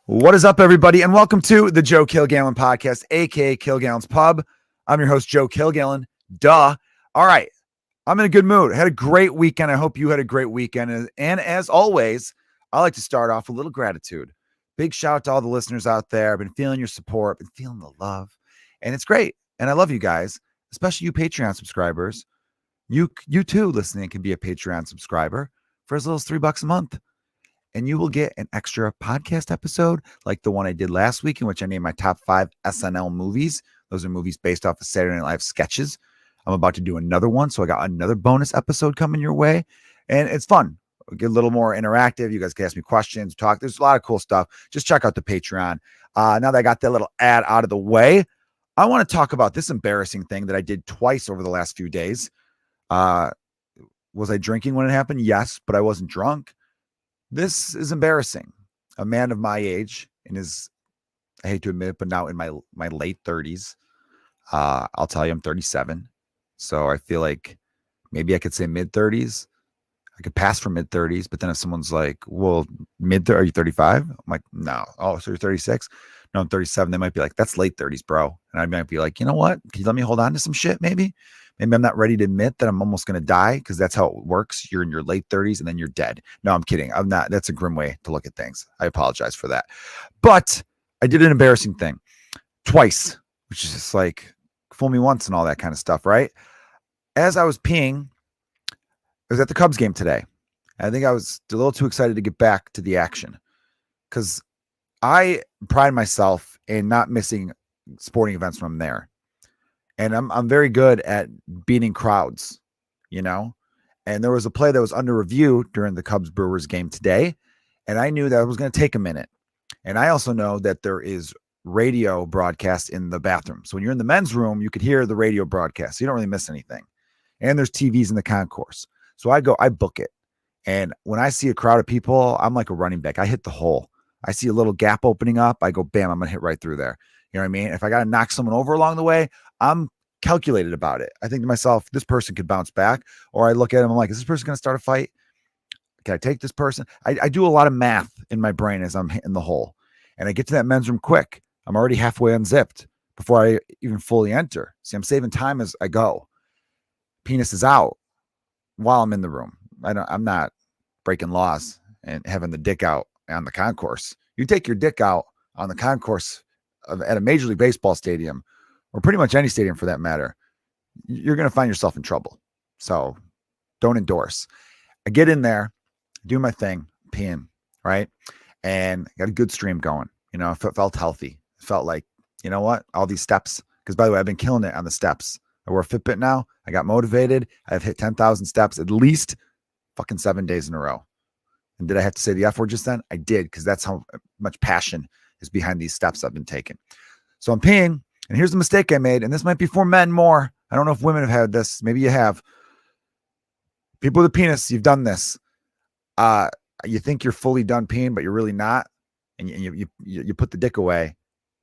What is up, everybody, and welcome to the Joe Kilgallon podcast, aka Kilgallon's Pub. I'm your host, Joe Kilgallon. Duh. All right. I'm in a good mood. Had a great weekend. I hope you had a great weekend. And as always, I like to start off with a little gratitude. Big shout out to all the listeners out there. I've been feeling your support, been feeling the love, and it's great. And I love you guys, especially you Patreon subscribers. You too, listening, can be a Patreon subscriber for as little as $3 a month. And you will get an extra podcast episode like the one I did last week, in which I named my top 5 SNL movies. Those are movies based off of Saturday Night Live sketches. I'm about to do another one, so I got another bonus episode coming your way. And it's fun. We'll get a little more interactive. You guys can ask me questions, talk. There's a lot of cool stuff. Just check out the Patreon. Now that I got that little ad out of the way, I want to talk about this embarrassing thing that I did twice over the last few days. Was I drinking when it happened? Yes, but I wasn't drunk. This is embarrassing. A man of my age, in his, I hate to admit it, but now in my late 30s. I'll tell you, I'm 37. So I feel like maybe I could say mid 30s. I could pass for mid 30s, but then if someone's like, well, are you 35? I'm like, no. Oh, so you're 36? No, I'm 37. They might be like, that's late 30s, bro. And I might be like, you know what? Can you let me hold on to some shit maybe? Maybe I'm not ready to admit that I'm almost going to die, because that's how it works. You're in your late 30s and then you're dead. No, I'm kidding. I'm not. That's a grim way to look at things. I apologize for that. But I did an embarrassing thing twice, which is just like fool me once and all that kind of stuff, right? As I was peeing, I was at the Cubs game today. I think I was a little too excited to get back to the action, because I pride myself in not missing sporting events when I'm there. And I'm very good at beating crowds, you know? And there was a play that was under review during the Cubs Brewers game today, and I knew that it was going to take a minute. And I also know that there is radio broadcast in the bathroom. So when you're in the men's room, you could hear the radio broadcast. So you don't really miss anything. And there's TVs in the concourse. So I book it. And when I see a crowd of people, I'm like a running back. I hit the hole. I see a little gap opening up. I go, bam, I'm going to hit right through there. You know what I mean? If I got to knock someone over along the way, I'm calculated about it. I think to myself, this person could bounce back. Or I look at him, I'm like, is this person going to start a fight? Can I take this person? I do a lot of math in my brain as I'm hitting the hole. And I get to that men's room quick. I'm already halfway unzipped before I even fully enter. See, I'm saving time as I go. Penis is out while I'm in the room. I'm not breaking laws and having the dick out on the concourse. You take your dick out on the concourse at a Major League Baseball stadium, or pretty much any stadium for that matter, you're going to find yourself in trouble. So don't endorse. I get in there, do my thing, peeing, right? And got a good stream going. You know, it felt healthy. It felt like, you know what? All these steps, because by the way, I've been killing it on the steps. I wear a Fitbit now. I got motivated. I've hit 10,000 steps at least fucking 7 days in a row. And did I have to say the F word just then? I did, because that's how much passion is behind these steps I've been taking. So I'm peeing. And here's the mistake I made, and this might be for men more. I don't know if women have had this. Maybe you have. People with a penis, you've done this. You think you're fully done peeing, but you're really not. And you put the dick away,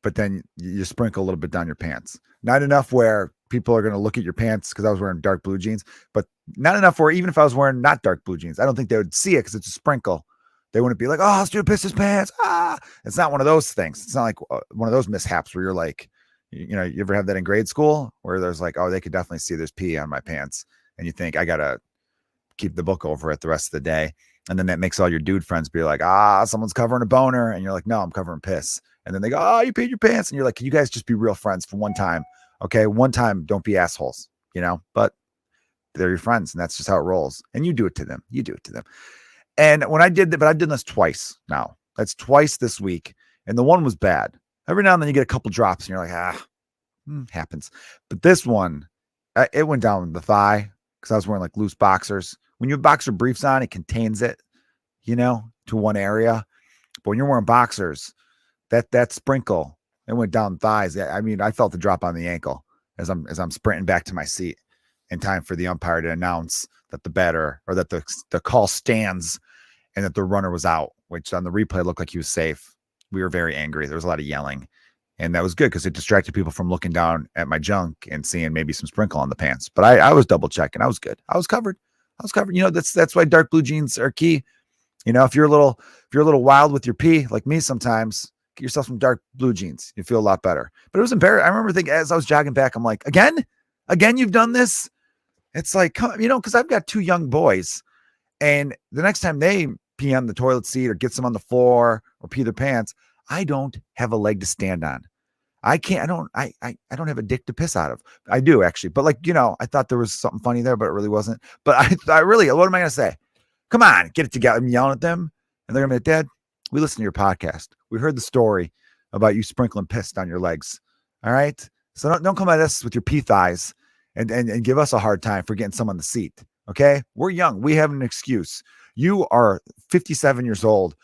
but then you sprinkle a little bit down your pants. Not enough where people are going to look at your pants, because I was wearing dark blue jeans, but not enough where even if I was wearing not dark blue jeans, I don't think they would see it, because it's a sprinkle. They wouldn't be like, oh, Stu pissed his pants. It's not one of those things. It's not like one of those mishaps where you're like, you know, you ever have that in grade school where there's like, oh, they could definitely see there's pee on my pants. And you think, I got to keep the book over it the rest of the day. And then that makes all your dude friends be like, someone's covering a boner. And you're like, no, I'm covering piss. And then they go, oh, you peed your pants. And you're like, can you guys just be real friends for one time? Okay. One time, don't be assholes, you know, but they're your friends. And that's just how it rolls. And you do it to them. You do it to them. And when I did that, but I've done this twice now. That's twice this week. And the one was bad. Every now and then you get a couple drops and you're like, happens. But this one, it went down the thigh, because I was wearing like loose boxers. When you have boxer briefs on, it contains it, you know, to one area. But when you're wearing boxers, that sprinkle, it went down thighs. I mean, I felt the drop on the ankle as I'm sprinting back to my seat in time for the umpire to announce that the batter, or that the call stands, and that the runner was out, which on the replay looked like he was safe. We were very angry. There was a lot of yelling, and that was good, because it distracted people from looking down at my junk and seeing maybe some sprinkle on the pants. But I was double checking. I was good. I was covered. You know, that's why dark blue jeans are key. You know, if you're a little wild with your pee, like me sometimes, get yourself some dark blue jeans. You feel a lot better. But it was embarrassing. I remember thinking as I was jogging back, I'm like, again, you've done this. It's like, because I've got 2 young boys, and the next time they pee on the toilet seat or get some on the floor or pee their pants, I don't have a leg to stand on. I don't have a dick to piss out of. I do actually, but I thought there was something funny there, but it really wasn't. But I really, what am I going to say? Come on, get it together. I'm yelling at them, and they're going to be like, Dad, we listened to your podcast. We heard the story about you sprinkling piss down your legs. All right. So don't come at us with your pee thighs and give us a hard time for getting some on the seat. Okay. We're young. We have an excuse. You are 57 years old.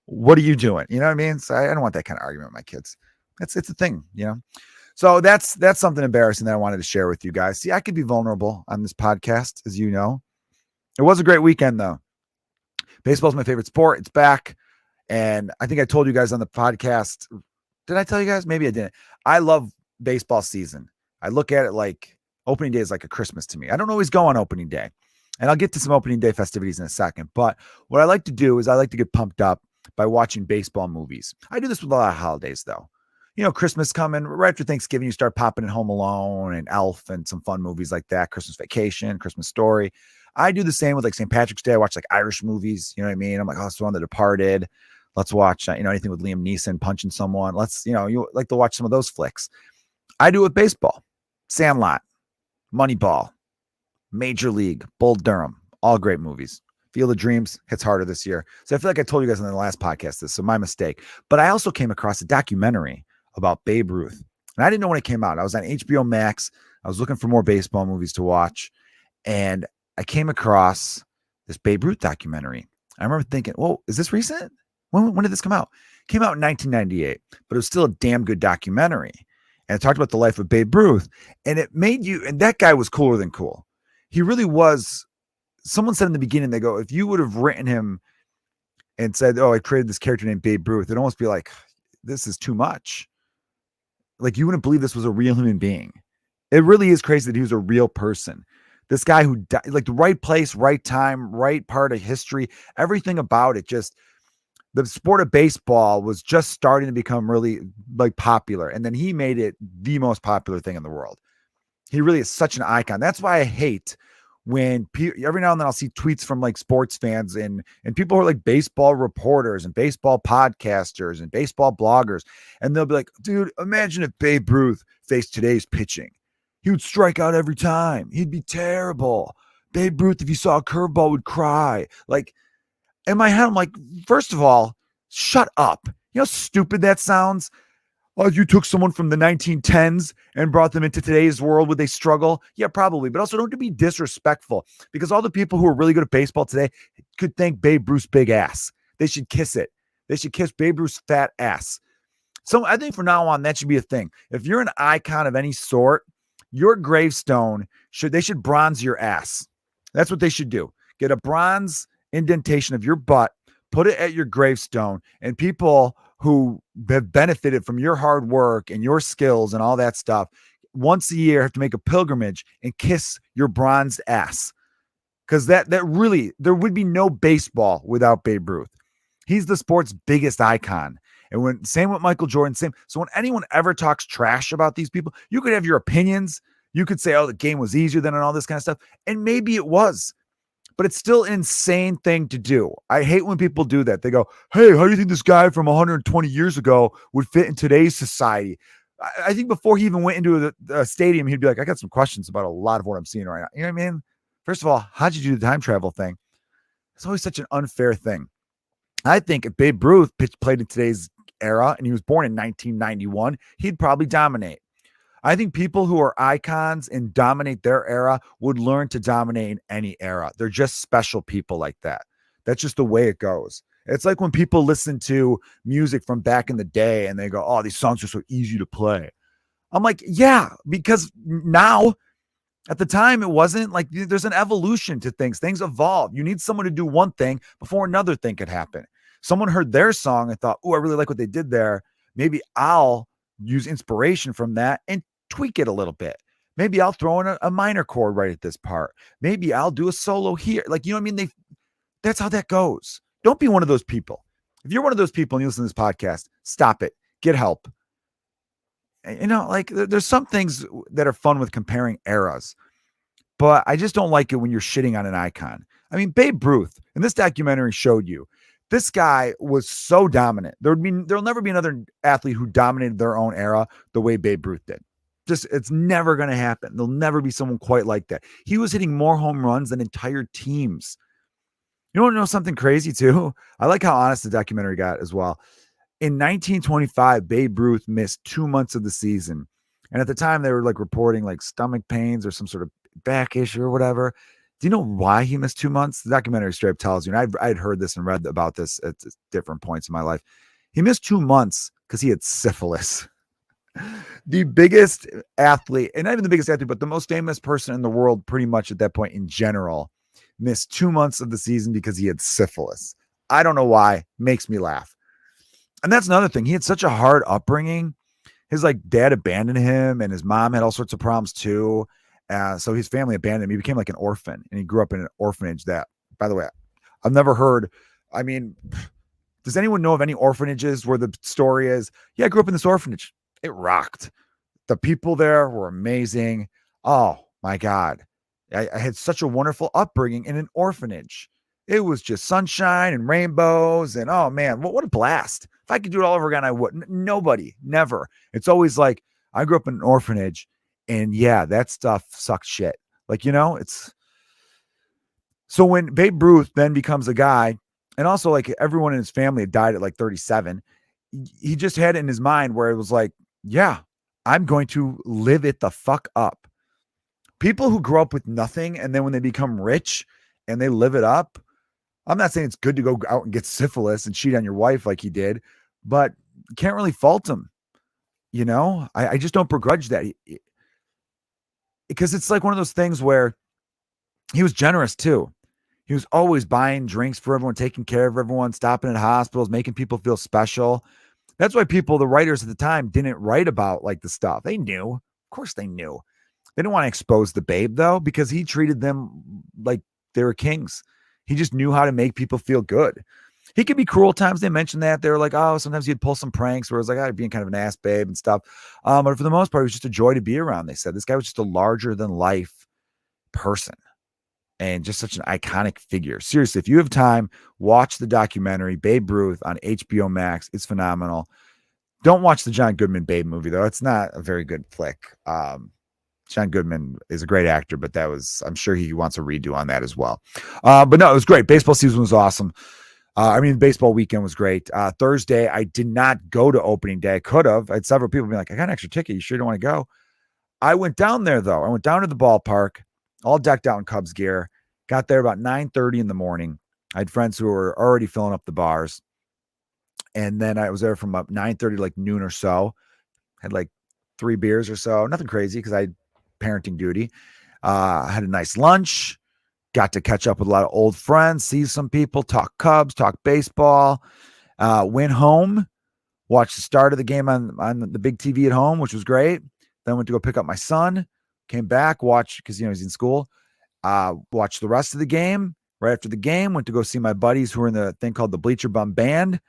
What are you doing? You know what I mean? So I don't want that kind of argument with my kids. It's a thing, So that's something embarrassing that I wanted to share with you guys. See, I could be vulnerable on this podcast, as you know. It was a great weekend, though. Baseball's my favorite sport. It's back. And I think I told you guys on the podcast. Did I tell you guys? Maybe I didn't. I love baseball season. I look at it like opening day is like a Christmas to me. I don't always go on opening day. And I'll get to some opening day festivities in a second. But what I like to do is I like to get pumped up by watching baseball movies. I do this with a lot of holidays, though. Christmas coming right after Thanksgiving, you start popping in Home Alone and Elf and some fun movies like that. Christmas Vacation, Christmas Story. I do the same with like St. Patrick's Day. I watch like Irish movies. You know what I mean? I'm like, oh, it's the one, The Departed. Let's watch, anything with Liam Neeson punching someone. Let's, you like to watch some of those flicks. I do it with baseball. Sandlot, Moneyball, Major League, Bull Durham, all great movies. Field of Dreams hits harder this year. So I feel like I told you guys on the last podcast this, so my mistake. But I also came across a documentary about Babe Ruth. And I didn't know when it came out. I was on HBO Max. I was looking for more baseball movies to watch. And I came across this Babe Ruth documentary. I remember thinking, whoa, is this recent? When did this come out? It came out in 1998, but it was still a damn good documentary. And it talked about the life of Babe Ruth. And it made you, and that guy was cooler than cool. He really was. Someone said in the beginning, they go, if you would have written him and said, oh, I created this character named Babe Ruth, it'd almost be like, this is too much. Like, you wouldn't believe this was a real human being. It really is crazy that he was a real person. This guy who died, like the right place, right time, right part of history, everything about it. Just the sport of baseball was just starting to become really like popular. And then he made it the most popular thing in the world. He really is such an icon. That's why I hate when every now and then I'll see tweets from like sports fans and people who are like baseball reporters and baseball podcasters and baseball bloggers. And they'll be like, dude, imagine if Babe Ruth faced today's pitching. He would strike out every time. He'd be terrible. Babe Ruth, if he saw a curveball, would cry. Like, in my head, I'm like, first of all, shut up. You know how stupid that sounds? Oh, you took someone from the 1910s and brought them into today's world. Would they struggle? Yeah, probably. But also don't be disrespectful, because all the people who are really good at baseball today could thank Babe Ruth's big ass. They should kiss it. They should kiss Babe Ruth's fat ass. So I think from now on, that should be a thing. If you're an icon of any sort, your gravestone they should bronze your ass. That's what they should do. Get a bronze indentation of your butt, put it at your gravestone, and people who have benefited from your hard work and your skills and all that stuff once a year have to make a pilgrimage and kiss your bronzed ass. Because that really, there would be no baseball without Babe Ruth. He's the sport's biggest icon. And same with Michael Jordan, same. So when anyone ever talks trash about these people, you could have your opinions. You could say, oh, the game was easier than and all this kind of stuff. And maybe it was. But it's still an insane thing to do. I hate when people do that. They go, hey, how do you think this guy from 120 years ago would fit in today's society? I think before he even went into the stadium, he'd be like, I got some questions about a lot of what I'm seeing right now. You know what I mean? First of all, how'd you do the time travel thing? It's always such an unfair thing. I think if Babe Ruth played in today's era and he was born in 1991, he'd probably dominate. I think people who are icons and dominate their era would learn to dominate in any era. They're just special people like that. That's just the way it goes. It's like when people listen to music from back in the day and they go, oh, these songs are so easy to play. I'm like, yeah, because now, at the time, it wasn't. Like, there's an evolution to things. Things evolve. You need someone to do one thing before another thing could happen. Someone heard their song and thought, oh, I really like what they did there. Maybe I'll use inspiration from that and tweak it a little bit. Maybe I'll throw in a minor chord right at this part. Maybe I'll do a solo here. Like, you know what I mean? That's how that goes. Don't be one of those people. If you're one of those people and you listen to this podcast, stop it. get help. Like there's some things that are fun with comparing eras, but I just don't like it when you're shitting on an icon. I mean, Babe Ruth, and this documentary showed you, this guy was so dominant. There'll never be another athlete who dominated their own era the way Babe Ruth did. Just, it's never going to happen. There'll never be someone quite like that. He was hitting more home runs than entire teams. You want to know something crazy too? I like how honest the documentary got as well. In 1925, Babe Ruth missed 2 months of the season. And at the time they were like reporting like stomach pains or some sort of back issue or whatever. Do you know why he missed 2 months? The documentary straight up tells you, and I'd heard this and read about this at different points in my life. He missed 2 months because he had syphilis. The biggest athlete, and not even the biggest athlete, but the most famous person in the world pretty much at that point in general, missed 2 months of the season because he had syphilis. I don't know why. Makes me laugh. And that's another thing. He had such a hard upbringing. His like dad abandoned him, and his mom had all sorts of problems too. So his family abandoned him. He became like an orphan, and he grew up in an orphanage that, by the way, I've never heard. I mean, does anyone know of any orphanages where the story is, yeah, I grew up in this orphanage. It rocked. The people there were amazing. Oh my God. I had such a wonderful upbringing in an orphanage. It was just sunshine and rainbows, and oh man, what a blast. If I could do it all over again, I would. Nobody, never. It's always like, I grew up in an orphanage, and yeah, that stuff sucked shit. Like, it's so when Babe Ruth then becomes a guy, and also like everyone in his family had died at like 37, he just had it in his mind where it was like, yeah, I'm going to live it the fuck up. People who grow up with nothing and then when they become rich and they live it up, I'm not saying it's good to go out and get syphilis and cheat on your wife like he did, but you can't really fault him. I just don't begrudge that. Because it's like one of those things where he was generous too. He was always buying drinks for everyone, taking care of everyone, stopping at hospitals, making people feel special. That's why the writers at the time, didn't write about like the stuff. They knew. Of course they knew. They didn't want to expose the Babe though, because he treated them like they were kings. He just knew how to make people feel good. He could be cruel times. They mentioned that. They were like, oh, sometimes he'd pull some pranks where it was like, oh, being kind of an ass babe and stuff. But for the most part, it was just a joy to be around. They said this guy was just a larger than life person and just such an iconic figure. Seriously, if you have time, watch the documentary Babe Ruth on HBO Max. It's phenomenal. Don't watch the John Goodman Babe movie, though. It's not a very good flick. John Goodman is a great actor, but I'm sure he wants a redo on that as well. But no, it was great. Baseball season was awesome. Baseball weekend was great. Thursday, I did not go to opening day. I could have. I had several people be like, I got an extra ticket. You sure don't want to go? I went down there, though. I went down to the ballpark, all decked out in Cubs gear. Got there about 9:30 in the morning. I had friends who were already filling up the bars. And then I was there from about 9:30 to like noon or so. Had like 3 beers or so. Nothing crazy because I had parenting duty. I had a nice lunch. Got to catch up with a lot of old friends, see some people, talk Cubs, talk baseball. Went home, watched the start of the game on the big TV at home, which was great. Then went to go pick up my son. Came back, watched because he's in school. Watched the rest of the game. Right after the game, went to go see my buddies who were in the thing called the Bleacher Bum Band,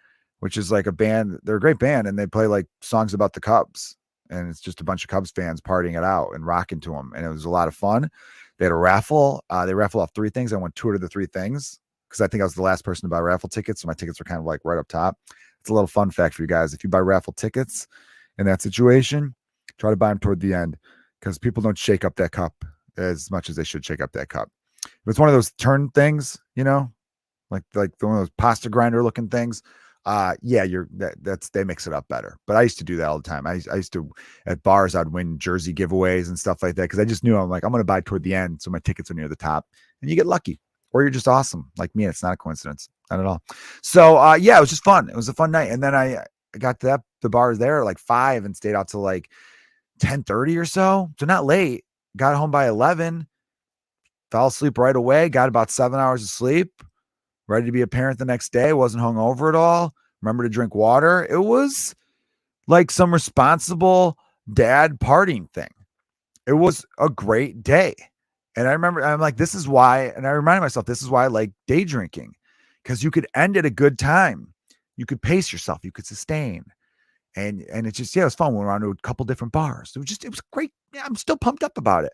which is like a band. They're a great band, and they play like songs about the Cubs. And it's just a bunch of Cubs fans partying it out and rocking to them. And it was a lot of fun. They had a raffle. They raffled off 3 things. I won 2 out of the 3 things because I think I was the last person to buy raffle tickets. So my tickets were kind of like right up top. It's a little fun fact for you guys. If you buy raffle tickets in that situation, try to buy them toward the end because people don't shake up that cup as much as they should shake up that cup. If it's one of those turn things, like one of those pasta grinder looking things. They mix it up better. But I used to do that all the time. I used to, at bars, I'd win jersey giveaways and stuff like that because I just knew I'm going to buy toward the end so my tickets are near the top, and you get lucky, or you're just awesome like me. It's not a coincidence, not at all. So it was just fun. It was a fun night, and then I got to the bars there at like 5 and stayed out till like 10:30 or so. So not late. Got home by 11. Fell asleep right away. Got about 7 hours of sleep. Ready to be a parent the next day. Wasn't hungover at all. Remember to drink water. It was like some responsible dad partying thing. It was a great day. And I remember, I'm like, this is why, and I reminded myself, this is why I like day drinking, because you could end at a good time. You could pace yourself. You could sustain. And it just, yeah, it was fun. We went around to a couple different bars. It was great. Yeah, I'm still pumped up about it.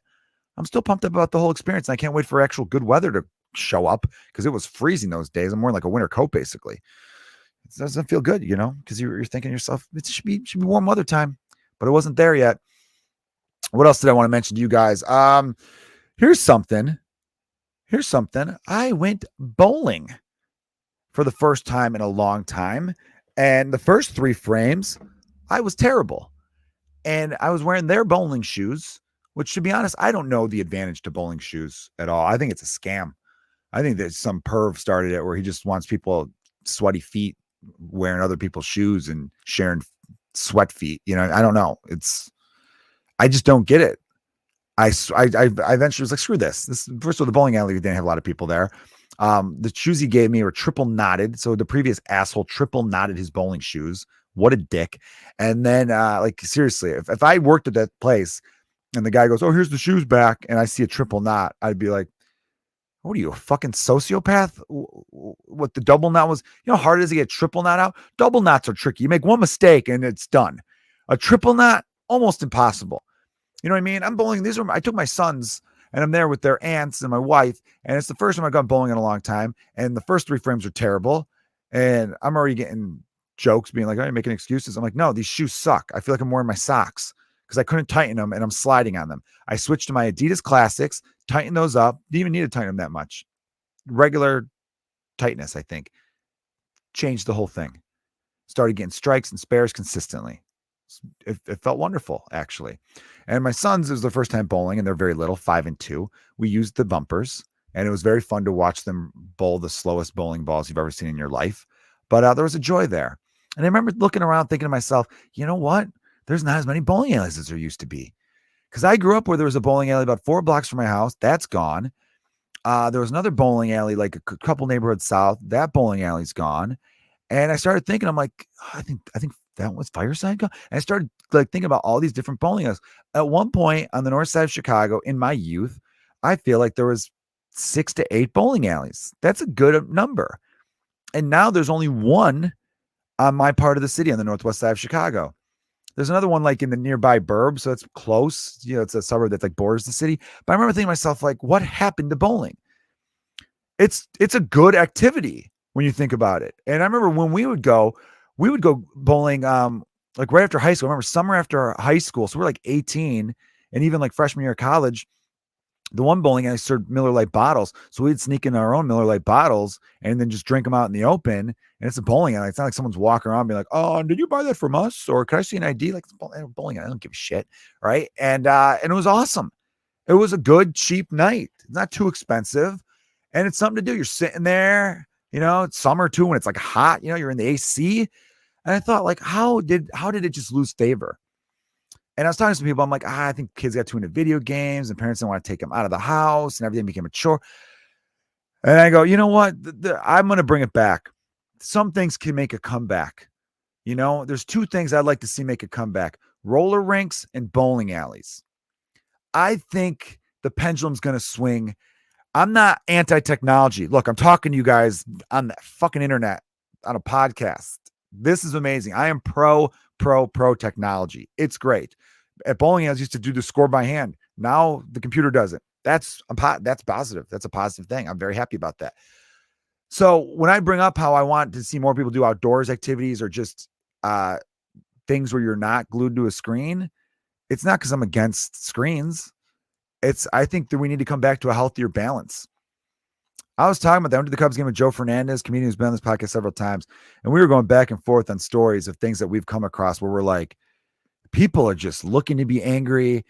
I'm still pumped up about the whole experience. And I can't wait for actual good weather to show up because it was freezing those days. I'm wearing like a winter coat basically. It doesn't feel good, because you're thinking to yourself, it should be warm weather time, but it wasn't there yet. What else did I want to mention to you guys? Here's something. I went bowling for the first time in a long time. And the first 3 frames, I was terrible. And I was wearing their bowling shoes, which, to be honest, I don't know the advantage to bowling shoes at all. I think it's a scam. I think that some perv started it where he just wants people sweaty feet wearing other people's shoes and sharing sweat feet. I don't know. I just don't get it. I eventually was like, screw this. First of all, the bowling alley didn't have a lot of people there. The shoes he gave me were triple knotted. So the previous asshole triple knotted his bowling shoes. What a dick. And then, seriously, if I worked at that place and the guy goes, oh, here's the shoes back, and I see a triple knot, I'd be like, what are you, a fucking sociopath? What the double knot was? You know how hard it is to get triple knot out? Double knots are tricky. You make one mistake and it's done. A triple knot, almost impossible. You know what I mean? I'm bowling. I took my sons and I'm there with their aunts and my wife. And it's the first time I've gone bowling in a long time. And the first 3 frames are terrible. And I'm already getting jokes being like, oh, you're making excuses. I'm like, no, these shoes suck. I feel like I'm wearing my socks because I couldn't tighten them and I'm sliding on them. I switched to my Adidas Classics, tightened those up. Didn't even need to tighten them that much. Regular tightness, I think. Changed the whole thing. Started getting strikes and spares consistently. It felt wonderful, actually. And my sons, it was their first time bowling, and they're very little, 5 and 2. We used the bumpers, and it was very fun to watch them bowl the slowest bowling balls you've ever seen in your life. But there was a joy there. And I remember looking around thinking to myself, you know what? There's not as many bowling alleys as there used to be. Because I grew up where there was a bowling alley about 4 blocks from my house. That's gone. There was another bowling alley like a couple neighborhoods south. That bowling alley's gone. And I started thinking, I'm like, I think that was Fireside. And I started thinking about all these different bowling alleys. At one point on the north side of Chicago in my youth, I feel like there was 6 to 8 bowling alleys. That's a good number. And now there's only one on my part of the city on the northwest side of Chicago. There's another one like in the nearby burb. So it's close. It's a suburb that borders the city. But I remember thinking to myself, what happened to bowling? It's a good activity when you think about it. And I remember when we would go bowling right after high school. I remember summer after high school. So we're 18 and even freshman year of college. The one bowling alley served Miller Lite bottles. So we'd sneak in our own Miller Lite bottles and then just drink them out in the open. And it's a bowling alley. It's not like someone's walking around being like, oh, did you buy that from us? Or can I see an ID? It's bowling alley. I don't give a shit. Right. And it was awesome. It was a good, cheap night. It's not too expensive. And it's something to do. You're sitting there, it's summer too, when it's hot, you're in the AC. And I thought how did it just lose favor? And I was talking to some people. I'm like, I think kids got too into video games and parents didn't want to take them out of the house and everything became a chore. And I go, you know what? I'm going to bring it back. Some things can make a comeback. There's 2 things I'd like to see make a comeback: roller rinks and bowling alleys. I think the pendulum's going to swing. I'm not anti-technology. Look, I'm talking to you guys on the fucking internet on a podcast. This is amazing. I am pro technology. It's great. At bowling alleys, used to do the score by hand. Now the computer does it. That's positive. That's a positive thing. I'm very happy about that. So when I bring up how I want to see more people do outdoors activities or just things where you're not glued to a screen, it's not because I'm against screens. I think that we need to come back to a healthier balance. I was talking about that. I went to the Cubs game with Joe Fernandez, comedian who's been on this podcast several times. And we were going back and forth on stories of things that we've come across where we're like, people are just looking to be angry.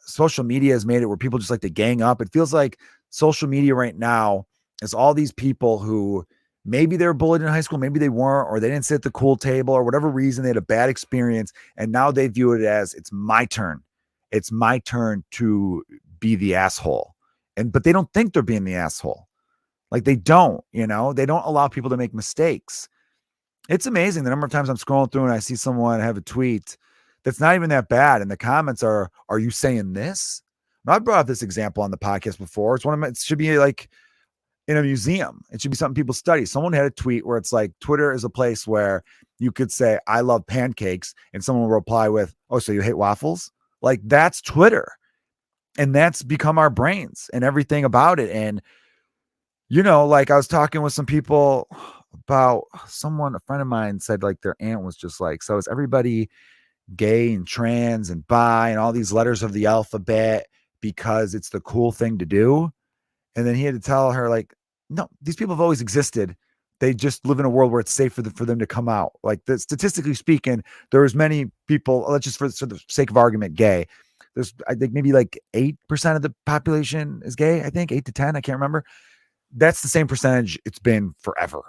Social media has made it where people just like to gang up. It feels like social media right now is all these people who maybe they were bullied in high school, maybe they weren't, or they didn't sit at the cool table or whatever reason, they had a bad experience. And now they view it as it's my turn. It's my turn to be the asshole. But they don't think they're being the asshole. They don't, they don't allow people to make mistakes. It's amazing the number of times I'm scrolling through and I see someone have a tweet that's not even that bad. And the comments are you saying this? Now, I brought up this example on the podcast before. It should be in a museum. It should be something people study. Someone had a tweet where it's like, Twitter is a place where you could say, I love pancakes, and someone will reply with, oh, so you hate waffles? Like, that's Twitter. And that's become our brains and everything about it. And, like I was talking with some people about a friend of mine said like their aunt was just like, so is everybody gay and trans and bi and all these letters of the alphabet because it's the cool thing to do? And then he had to tell her, like, no, these people have always existed. They just live in a world where it's safe for them to come out. Like, statistically speaking, there's many people, let's just for the sake of argument, gay. There's, I think, maybe like 8% of the population is gay. I think 8 to 10. I can't remember. That's the same percentage it's been forever.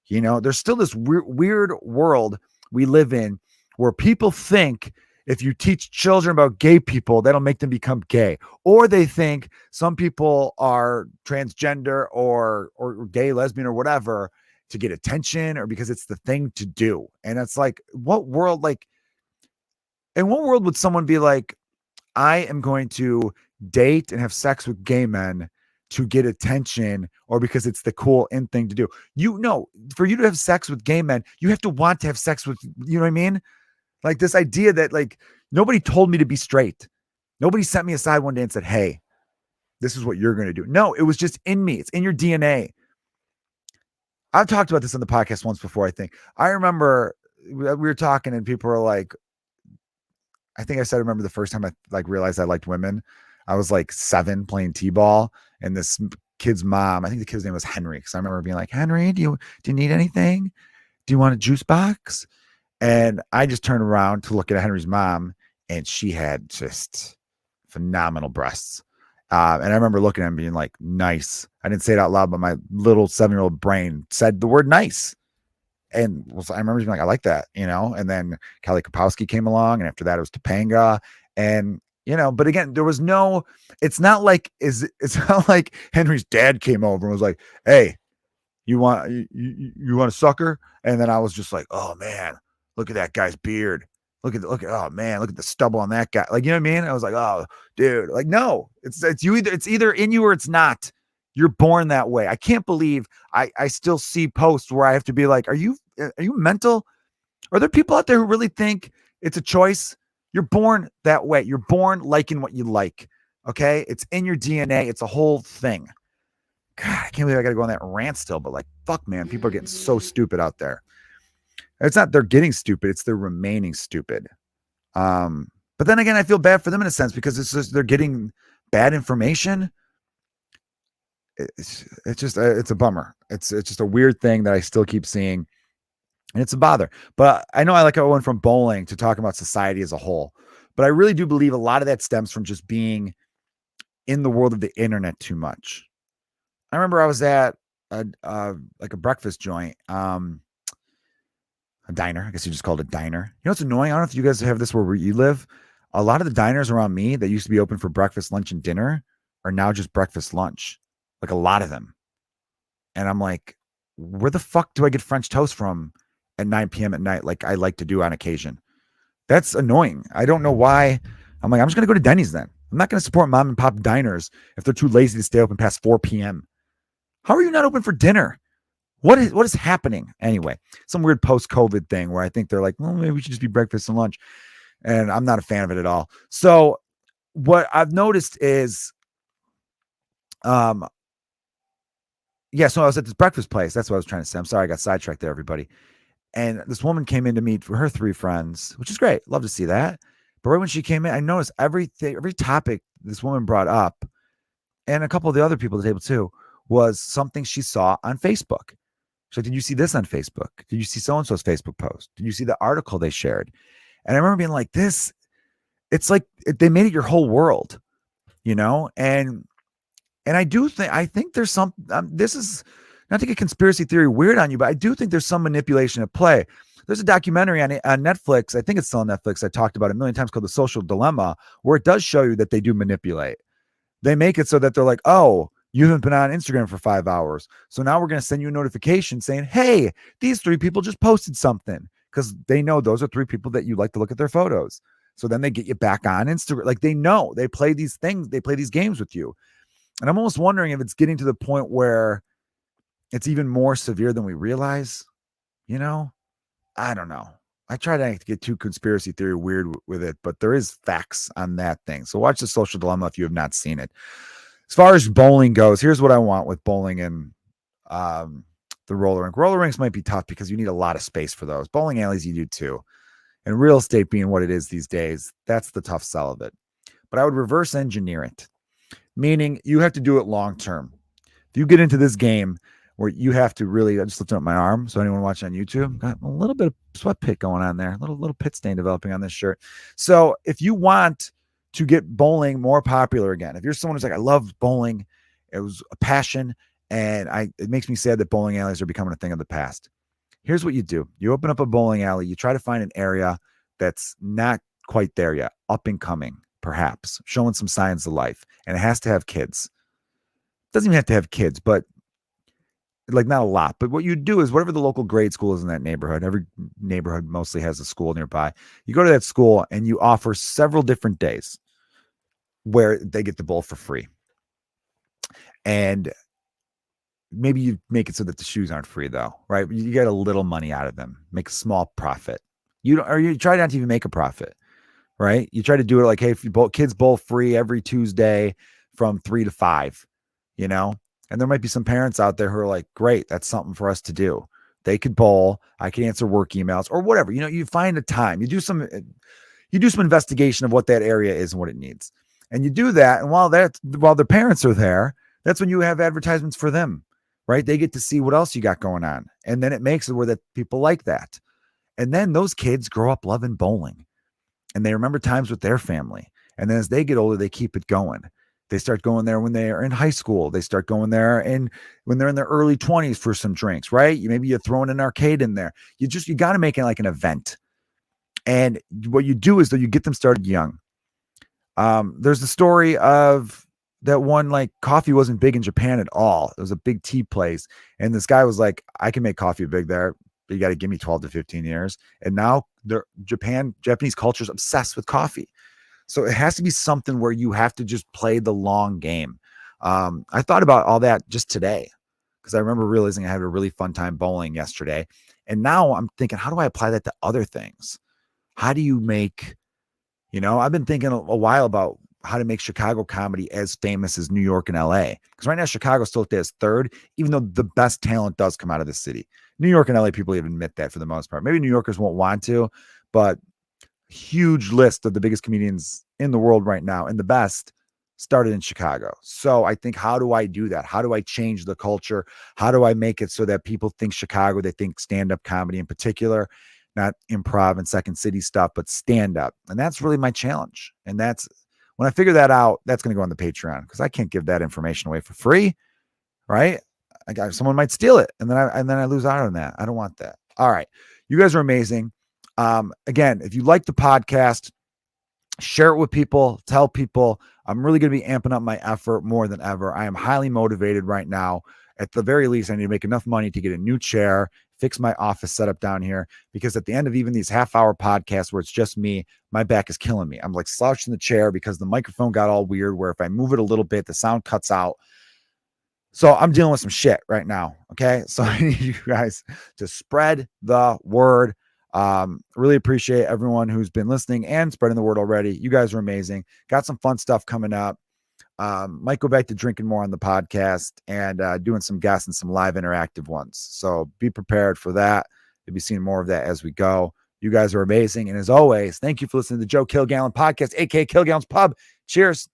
There's still this weird world we live in where people think if you teach children about gay people, that'll make them become gay. Or they think some people are transgender or gay, lesbian, or whatever to get attention or because it's the thing to do. And it's like, in what world would someone be like, I am going to date and have sex with gay men to get attention or because it's the cool in thing to do? For you to have sex with gay men, you have to want to have sex with, you know what I mean? Like this idea that like nobody told me to be straight. Nobody sent me aside one day and said, hey, this is what you're going to do. No, it was just in me. It's in your DNA. I've talked about this on the podcast once before, I think. I remember we were talking and people were like, I think I said, I remember the first time I like realized I liked women. I was like 7 playing t-ball, and this kid's mom, I think the kid's name was Henry. Because I remember being like, Henry, do you need anything? Do you want a juice box? And I just turned around to look at Henry's mom, and she had just phenomenal breasts. And I remember looking at him being like, nice. I didn't say it out loud, but my little 7-year-old brain said the word nice. And I remember being like, I like that, And then Kelly Kapowski came along, and after that it was Topanga. And, but again, there was no, it's not like Henry's dad came over and was like, hey, you want a sucker? And then I was just like, oh man, look at that guy's beard. Oh man, look at the stubble on that guy. Like, you know what I mean? I was like, oh dude, like, no, it's either in you or it's not. You're born that way. I can't believe I still see posts where I have to be like, are you mental? Are there people out there who really think it's a choice? You're born that way. You're born liking what you like. Okay. It's in your DNA. It's a whole thing. God, I can't believe I got to go on that rant still, but like, fuck, man, people are getting so stupid out there. It's not they're getting stupid. It's they're remaining stupid. But then again, I feel bad for them in a sense because it's just, they're getting bad information. It's a bummer. It's just a weird thing that I still keep seeing, and it's a bother. But I know I went from bowling to talking about society as a whole, but I really do believe a lot of that stems from just being in the world of the internet too much. I remember I was at a breakfast joint, a diner. I guess you just called it a diner. You know what's annoying? I don't know if you guys have this where you live. A lot of the diners around me that used to be open for breakfast, lunch, and dinner are now just breakfast, lunch. Like a lot of them. And I'm like, where the fuck do I get French toast from at 9 p.m. at night? Like I like to do on occasion. That's annoying. I don't know why. I'm like, I'm just going to go to Denny's then. I'm not going to support mom and pop diners if they're too lazy to stay open past 4 p.m. How are you not open for dinner? What is happening? Anyway, some weird post-COVID thing where I think they're like, well, maybe we should just be breakfast and lunch. And I'm not a fan of it at all. So what I've noticed is, so I was at this breakfast place. That's what I was trying to say. I'm sorry, I got sidetracked there, everybody. And this woman came in to meet for her 3 friends, which is great. Love to see that. But right when she came in, I noticed every topic this woman brought up, and a couple of the other people at the table too, was something she saw on Facebook. So did you see this on Facebook? Did you see so-and-so's Facebook post? Did you see the article they shared? And I remember being like, this, it's like they made it your whole world, And I think there's some, this is not to get conspiracy theory weird on you, but I do think there's some manipulation at play. There's a documentary on Netflix. I think it's still on Netflix. I talked about it a million times, called The Social Dilemma, where it does show you that they do manipulate. They make it so that they're like, oh, you haven't been on Instagram for 5 hours. So now we're going to send you a notification saying, hey, these 3 people just posted something, because they know those are 3 people that you like to look at their photos. So then they get you back on Instagram. Like they know, they play these things, they play these games with you. And I'm almost wondering if it's getting to the point where it's even more severe than we realize. You know, I don't know. I try not to get too conspiracy theory weird with it, but there is facts on that thing. So watch The Social Dilemma if you have not seen it. As far as bowling goes, here's what I want with bowling and the roller rink. Roller rinks might be tough because you need a lot of space for those. Bowling alleys, you do too. And real estate being what it is these days, that's the tough sell of it. But I would reverse engineer it, meaning you have to do it long term. If you get into this game where you have to really, I just lifted up my arm. So anyone watching on YouTube, got a little bit of sweat pit going on there, little pit stain developing on this shirt. So if you want to get bowling more popular again, if you're someone who's like, I love bowling, it was a passion, and it makes me sad that bowling alleys are becoming a thing of the past. Here's what you do. You open up a bowling alley. You try to find an area that's not quite there yet, up and coming, perhaps, showing some signs of life. And it has to have kids. It doesn't even have to have kids, but like not a lot. But what you do is whatever the local grade school is in that neighborhood, every neighborhood mostly has a school nearby. You go to that school and you offer several different days where they get the bowl for free. And maybe you make it so that the shoes aren't free though, right? You get a little money out of them, make a small profit. You try not to even make a profit, right? You try to do it like, hey, if you kids bowl free every Tuesday from 3 to 5, you know? And there might be some parents out there who are like, great, that's something for us to do. They could bowl. I can answer work emails or whatever. You find a time, you do some investigation of what that area is and what it needs. And you do that. And while the parents are there, that's when you have advertisements for them. Right? They get to see what else you got going on. And then it makes it where that people like that. And then those kids grow up loving bowling and they remember times with their family. And then as they get older, they keep it going. They start going there when they are in high school. They start going there and when they're in their early 20s for some drinks, right? Maybe you're throwing an arcade in there. You got to make it like an event. And what you do is that you get them started young. There's the story of that one, like coffee wasn't big in Japan at all. It was a big tea place. And this guy was like, I can make coffee big there, but you got to give me 12 to 15 years. And now Japanese culture is obsessed with coffee. So it has to be something where you have to just play the long game. I thought about all that just today because I remember realizing I had a really fun time bowling yesterday. And now I'm thinking, how do I apply that to other things? How do you make, I've been thinking a while about how to make Chicago comedy as famous as New York and LA. Because right now, Chicago still looked at as third, even though the best talent does come out of the city. New York and LA, people even admit that for the most part. Maybe New Yorkers won't want to, but huge list of the biggest comedians in the world right now and the best started in Chicago. So I think, how do I do that? How do I change the culture? How do I make it so that people think Chicago, they think stand-up comedy in particular, not improv and Second City stuff, but stand-up. And that's really my challenge. And that's, when I figure that out, that's going to go on the Patreon because I can't give that information away for free, right? Someone might steal it, and then I lose out on that. I don't want that. All right, you guys are amazing. Again, if you like the podcast, share it with people, tell people. I'm really going to be amping up my effort more than ever. I am highly motivated right now. At the very least, I need to make enough money to get a new chair, fix my office setup down here, because at the end of even these half-hour podcasts where it's just me, my back is killing me. I'm like slouched in the chair because the microphone got all weird where if I move it a little bit, the sound cuts out. So I'm dealing with some shit right now. Okay. So I need you guys to spread the word. Really appreciate everyone who's been listening and spreading the word already. You guys are amazing. Got some fun stuff coming up. Might go back to drinking more on the podcast and doing some guests and some live interactive ones. So be prepared for that. You'll be seeing more of that as we go. You guys are amazing. And as always, thank you for listening to the Joe Kilgallon podcast, aka Kilgallon's Pub. Cheers.